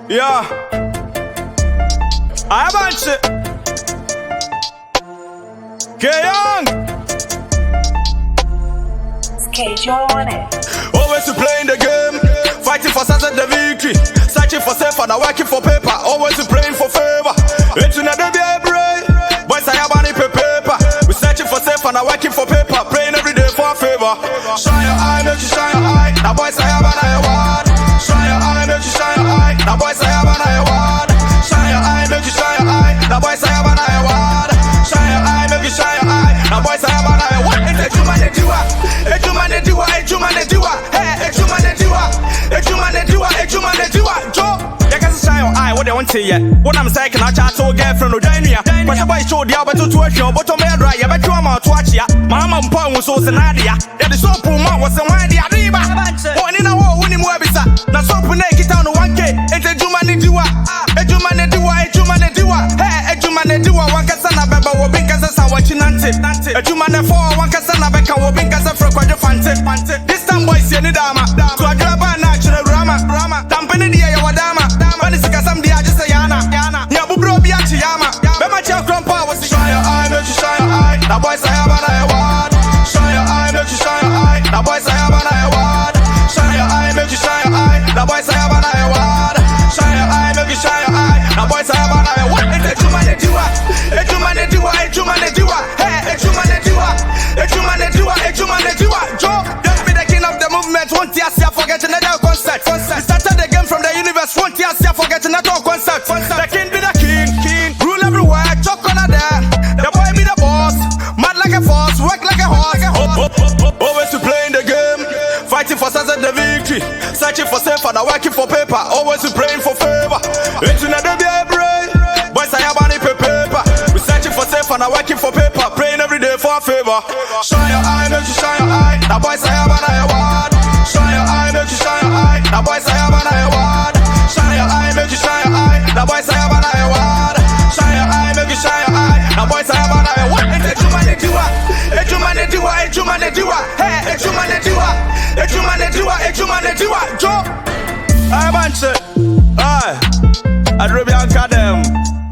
Yeah, I want it. Get young. Schedule on it. Always to playing the game, fighting for success and the victory, searching for self and working for paper. Always to praying for favor. It's another be a brain. Boys, I have money for paper. We searching for self and working for paper, praying every day for favor. Shine your eye, make you shine your eye. Now boys, I have an award. Shine your eye, make you shine your eye. Now boys, I have an award. Shine your eye, make you shine your eye. Now boys, I have an award. Shine your eye, make you shine your eye. Now boys, I have an award. It's a human they do it. It's human they do it. It's human they do it. Hey, it's human they do it. It's human they do it. It's human they do it. Joe, you can shine your eye. What they want to hear? What I'm saying, I chat to a girlfriend or Dania. But the boy showed the other two to a show, but on me dry. You bet you I'm out to watch ya. Mama and Pong was also Nadia. Yeah, the soap man was the one the Adwuma. One in a war, winning Webisa. Now soap naked down to 1K. It's a human they do it. It's human they do it. It's human they do it. Hey, it's human they do it. One can sana beba will be as a watching ante. It's human they for one can sana beka will be as a freak with your fancy. This time boys, you need dama. So I grab a natural drama. Tamping the air, dama. When it's some dia just a yana. Yabu bro be at Yama. Bema child grandpa was shine your eye, make you shine your eye. Now boys, I have an award. Shine your eye, make you shine your eye. Now boys, I have an award. Shine your eye, make you shine your eye. Now boys, I have an award. Shine your eye, make you shine your eye. Now boys, I have an award. It's a human they do it. It's human they do it. It's human they do it. Hey, it's human they do it. It's human they do it. It's human they do it. Joe, don't be the king of the movement. Won't you see? Forget another concert. We started the game from the universe. Won't you see? Forget another concert. The king be the king. Rule everywhere. Talk on a there. The boy be the boss. Mad like a force. Work like a horse. Always to playing the game, fighting for success and the victory, searching for self and working for paper. Always to praying for favor. It's another be a brain. Boys, I have money for paper. We searching for self and working for paper, praying every day for favor. Shine your eye, make you shine your eye. Now boys, I have an award. Shine your eye, make you shine your eye. Now boys, I have an award. Shine your eye, make you shine your eye. Now boys, I have an award. Shine your eye, make you shine your eye. Now boys, I have an award. It's a human they do it. It's human they do it. It's human they do it. Hey, it's human they do it. It's human they do it. It's human they do it. Joe, I want it. Aye, I'd really them.